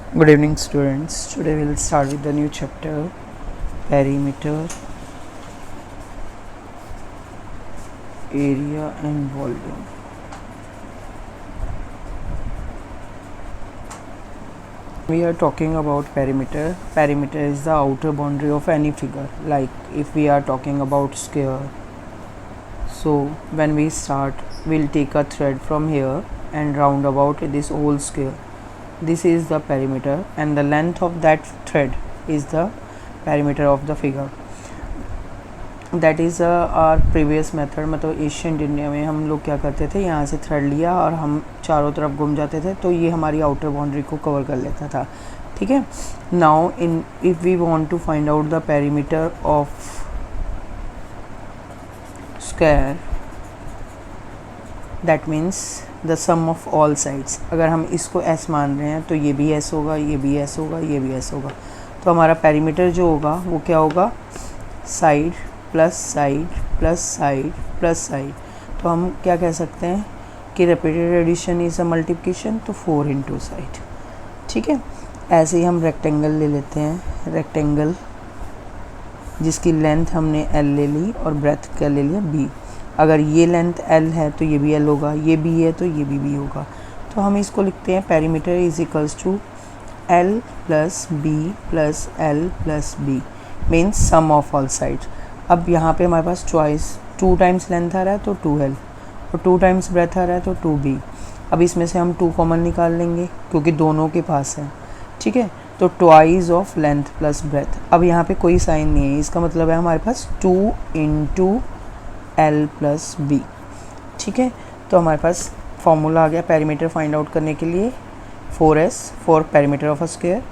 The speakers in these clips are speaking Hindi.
Good evening, students. Today we'll start with the new chapter, perimeter, area and volume. We are talking about perimeter. Perimeter is the outer boundary of any figure. Like if we are talking about square, so when we start, we'll take a thread from here and round about this whole square. This is the perimeter, and the length of that thread is the perimeter of the figure. That is our previous method. मतलब एशियंट इंडिया में हम लोग क्या करते थे, यहाँ से थ्रेड लिया और हम चारों तरफ घूम जाते थे, तो ये हमारी आउटर बाउंड्री को कवर कर लेता था. ठीक है. Now in if we want to find out the perimeter of square, that means the sum of all sides. अगर हम इसको एस मान रहे हैं तो ये भी एस होगा, ये भी एस होगा, ये भी एस होगा. तो हमारा पेरीमीटर जो होगा वो क्या होगा, side plus side plus side plus side. तो हम क्या कह सकते हैं कि repeated addition is a multiplication, तो 4 इंटू साइड. ठीक है. ऐसे ही हम रेक्टेंगल ले लेते हैं. रेक्टेंगल जिसकी लेंथ हमने एल ले ली और ब्रेथ क्या ले लिया, बी. अगर ये लेंथ एल है तो ये भी एल होगा, ये बी है तो ये भी होगा. तो हम इसको लिखते हैं perimeter is equals to L plus B plus L plus B, means sum of all sides. अब यहाँ पे हमारे पास चॉइस 2 टाइम्स लेंथ आ रहा है तो 2L और 2 टाइम्स ब्रेथ आ रहा है तो 2B. अब इसमें से हम 2 कॉमन निकाल लेंगे क्योंकि दोनों के पास है. ठीक है. तो twice of length plus breath. अब यहाँ पे कोई साइन नहीं है, इसका मतलब है हमारे पास 2 इंटू एल प्लस बी. ठीक है. तो हमारे पास फॉर्मूला आ गया पेरीमीटर फाइंड आउट करने के लिए, 4S for perimeter of a square,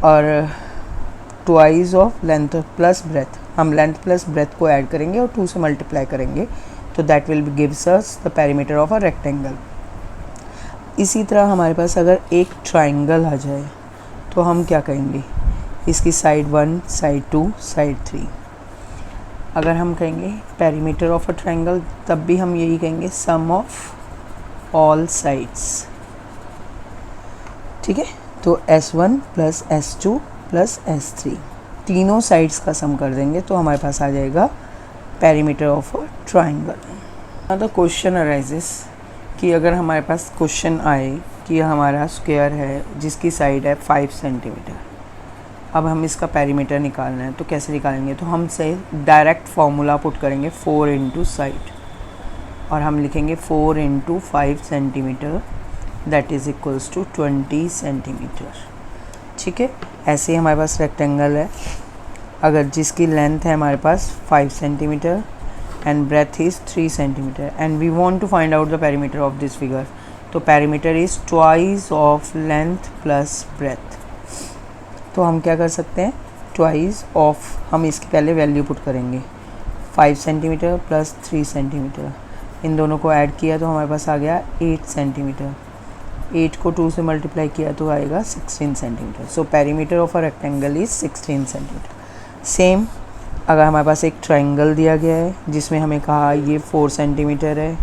और twice of length plus breadth. हम लेंथ प्लस ब्रेथ को ऐड करेंगे और 2 से मल्टीप्लाई करेंगे, तो that will gives us the perimeter of a rectangle. इसी तरह हमारे पास अगर एक ट्राइंगल आ जाए तो हम क्या कहेंगे, इसकी साइड 1, साइड 2, साइड 3. अगर हम कहेंगे पेरीमीटर ऑफ अ ट्राइंगल, तब भी हम यही कहेंगे सम ऑफ ऑल साइड्स. ठीक है. तो S1 plus S2 plus S3 तीनों साइड्स का सम कर देंगे तो हमारे पास आ जाएगा perimeter of a triangle. The question arises कि अगर हमारे पास क्वेश्चन आए कि हमारा स्क्वायर है जिसकी साइड है 5 सेंटीमीटर, अब हम इसका पेरीमीटर निकालना है तो कैसे निकालेंगे, तो हम से डायरेक्ट फार्मूला पुट करेंगे 4 इंटू साइड, और हम लिखेंगे 4 into 5 centimetre that is equals to 20 centimetre. ठीक है. ऐसे ही हमारे पास रेक्टेंगल है, अगर जिसकी लेंथ है हमारे पास 5 centimetre and breadth is 3 centimetre, and we want to find out the perimeter of this figure. तो perimeter is twice of length plus breadth. तो हम क्या कर सकते हैं, ट्वाइस ऑफ, हम इसकी पहले वैल्यू पुट करेंगे 5 सेंटीमीटर प्लस 3 सेंटीमीटर. इन दोनों को ऐड किया तो हमारे पास आ गया 8 सेंटीमीटर. 8 को 2 से मल्टीप्लाई किया तो आएगा 16 centimetre. So perimeter of a rectangle is 16 centimetre. Same अगर हमारे पास एक ट्राइंगल दिया गया है जिसमें हमें कहा ये 4 सेंटीमीटर है,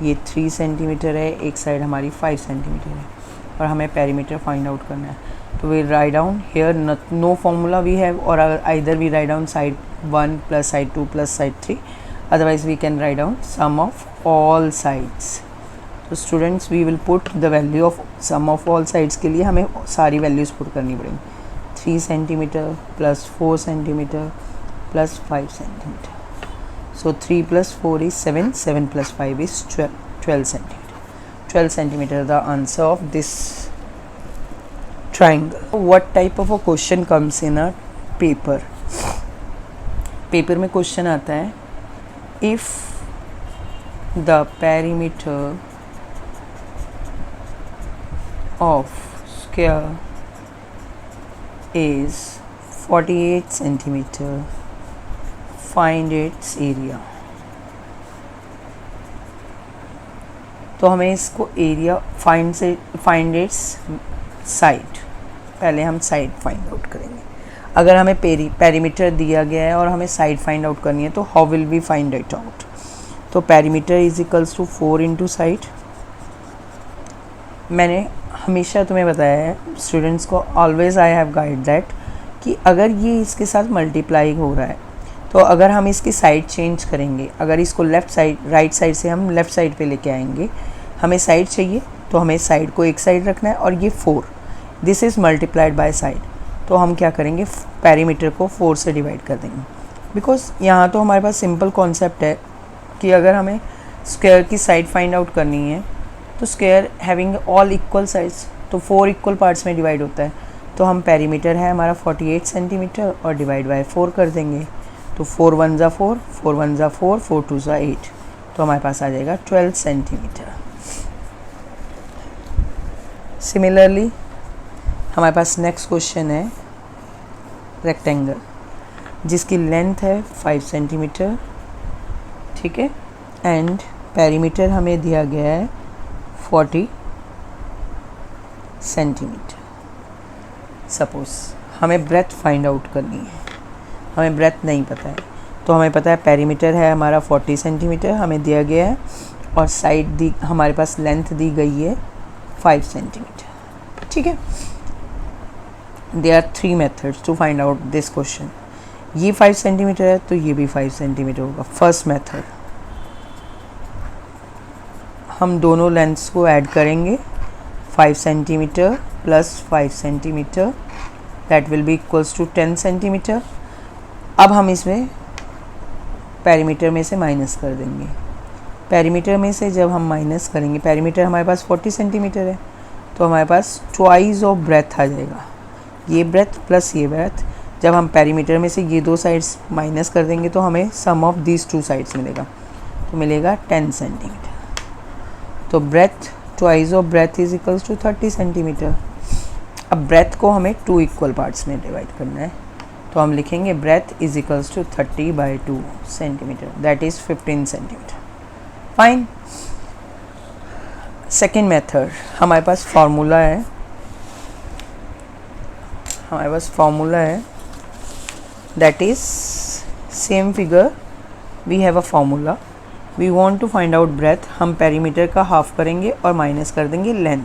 ये 3 सेंटीमीटर है, एक साइड हमारी 5 सेंटीमीटर है, और हमें पेरीमीटर फाइंड आउट करना है, तो we write down here no formula we have, और either we write down side 1 plus side 2 plus side 3, otherwise we can write down sum of all sides. तो students we will put the value of sum of all sides के लिए हमें सारी वैल्यूज़ पुट करनी पड़ेंगी. 3 centimetre plus 4 centimetre plus 5 centimetre. So 3 plus 4 is 7, 7 plus 5 is 12 centimetre. 12 centimetre the answer of this triangle. What type of a question comes in a paper? Paper में क्वेश्चन आता है, if the perimeter of square is 48 centimeter, find its area. तो हमें इसको एरिया फाइंड इट्स साइड, पहले हम साइड फाइंड आउट करेंगे. अगर हमें पेरीमीटर दिया गया है और हमें साइड फाइंड आउट करनी है तो how will we find it out. तो perimeter is equals to 4 into side, मैंने हमेशा तुम्हें बताया है स्टूडेंट्स को, always I have guide that कि अगर ये इसके साथ मल्टीप्लाई हो रहा है तो अगर हम इसकी साइड चेंज करेंगे, अगर इसको लेफ़्ट साइड राइट साइड से हम लेफ़्ट साइड पे लेके आएंगे, हमें साइड चाहिए तो हमें साइड को एक साइड रखना है, और ये 4 this is multiplied by side, तो हम क्या करेंगे पेरीमीटर को 4 से डिवाइड कर देंगे। बिकॉज यहाँ तो हमारे पास सिंपल कॉन्सेप्ट है कि अगर हमें स्क्वायर की साइड फाइंड आउट करनी है तो square having all equal sides, तो 4 इक्वल पार्ट्स में डिवाइड होता है, तो हम पेरीमीटर है हमारा 48 सेंटीमीटर और डिवाइड बाय 4 कर देंगे, तो 4 1 ज़ा 4, 4 1 ज़ा 4, 4 2 ज़ा 8, तो हमारे पास आ जाएगा 12 सेंटीमीटर। सिमिलरली हमारे पास नेक्स्ट क्वेश्चन है रेक्टेंगल जिसकी लेंथ है 5 सेंटीमीटर, ठीक है, एंड पेरीमीटर हमें दिया गया है 40 सेंटीमीटर। सपोज हमें ब्रेथ फाइंड आउट करनी है, हमें ब्रेथ नहीं पता है, तो हमें पता है पेरीमीटर है हमारा 40 सेंटीमीटर हमें दिया गया है, और साइड दी हमारे पास लेंथ दी गई है 5 सेंटीमीटर, ठीक है। There are 3 methods to find out this question. ये 5 सेंटीमीटर है तो ये भी 5 सेंटीमीटर होगा। फर्स्ट मेथड, हम दोनों लेंथ्स को ऐड करेंगे, 5 centimetre plus 5 centimetre that will be equals to 10 centimetre. अब हम इसमें पेरीमीटर में से माइनस कर देंगे। पेरीमीटर में से जब हम माइनस करेंगे, पेरीमीटर हमारे पास 40 सेंटीमीटर है, तो हमारे पास ट्वाइस ऑफ ब्रेथ आ जाएगा, ये ब्रेथ प्लस ये ब्रेथ। जब हम पेरीमीटर में से ये 2 साइड्स माइनस कर देंगे तो हमें सम ऑफ दीज 2 साइड्स मिलेगा, तो मिलेगा 10 सेंटीमीटर। तो breadth twice of breadth is equals to 30 centimetre. अब ब्रेथ को हमें 2 इक्वल पार्ट्स में डिवाइड करना है, तो हम लिखेंगे breadth is equals to 30/2 centimetre that is 15 centimetre. Fine. Second method, हमारे पास फार्मूला है, that is same figure, we have a formula, we want to find out breadth, हम पेरीमीटर का हाफ करेंगे और माइनस कर देंगे लेंथ।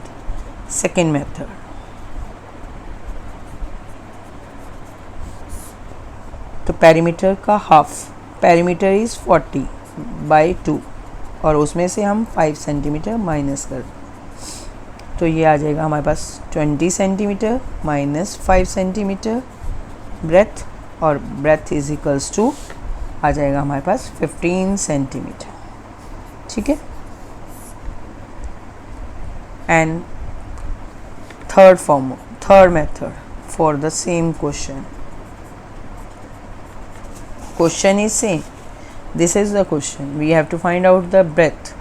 सेकेंड मेथड, तो पेरीमीटर का हाफ, पेरीमीटर इज 40/2 और उसमें से हम 5 सेंटीमीटर माइनस कर दें, तो ये आ जाएगा हमारे पास 20 सेंटीमीटर माइनस 5 सेंटीमीटर ब्रेथ, और ब्रेथ इज इक्वल्स टू आ जाएगा हमारे पास 15 सेंटीमीटर, ठीक है। And third method for the same question is same, this is the question, we have to find out the breadth.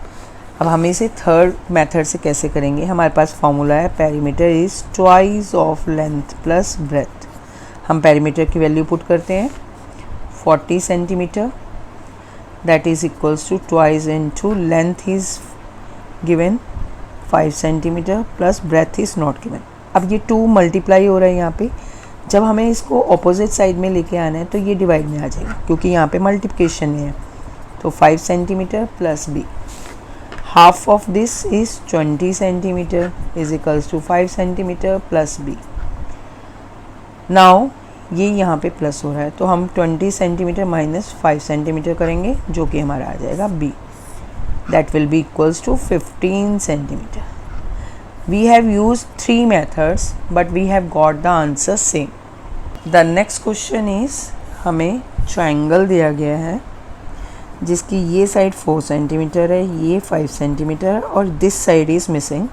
अब हम इसे थर्ड मेथड से कैसे करेंगे, हमारे पास फॉर्मूला है perimeter is twice of length plus breadth. हम पेरीमीटर की वैल्यू पुट करते हैं 40 centimetre that is equals to twice into length is given 5 centimetre plus breadth is not given. अब ये 2 मल्टीप्लाई हो रहा है यहाँ पे, जब हमें इसको ऑपोजिट साइड में लेके आना है तो ये डिवाइड में आ जाएगा क्योंकि यहाँ पे मल्टीप्लिकेशन है, तो 5 centimetre plus b, half of this is 20 centimetre is equals to 5 centimetre plus b. Now ये यहाँ पे प्लस हो रहा है तो हम 20 सेंटीमीटर माइनस 5 सेंटीमीटर करेंगे जो कि हमारा आ जाएगा b, that will be equals to 15 centimetre. We have used 3 methods but we have got the answer same. The next question is, हमें ट्रायंगल दिया गया है जिसकी ये साइड 4 सेंटीमीटर है, ये 5 सेंटीमीटर है और this side is missing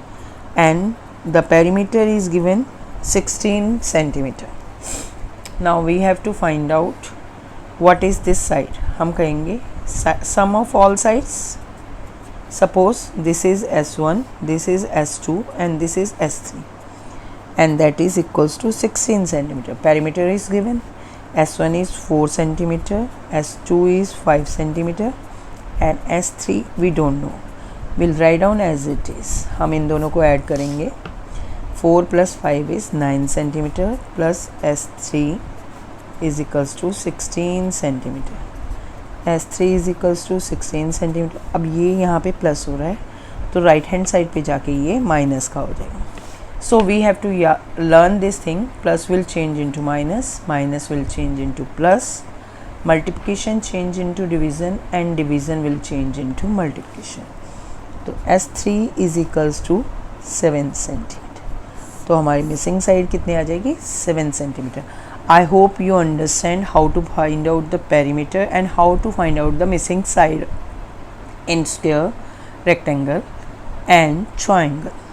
and the perimeter is given 16 centimetre. Now we have to find out what is this side. हम कहेंगे sum of all sides, suppose this is S1, this is S2 and this is S3 and that is equals to 16 centimeter. Perimeter is given, S1 is 4 centimeter, S2 is 5 centimeter and S3 we don't know, we'll write down as it is। हम इन दोनों को ऐड करेंगे, 4 plus 5 is 9 centimeter plus S3 is equals to 16 centimeter, S3 is equals to 16 centimeter। अब ये यहाँ पे प्लस हो रहा है तो राइट हैंड साइड पे जाके ये माइनस का हो जाएगा. So we have to learn this thing. Plus will change into minus, minus will change into plus, multiplication change into division, and division will change into multiplication. तो S3 is equals to 7 centimeter. तो हमारी मिसिंग साइड कितनी आ जाएगी 7 centimeter. I hope you understand how to find out the perimeter and how to find out the missing side in square, rectangle and triangle.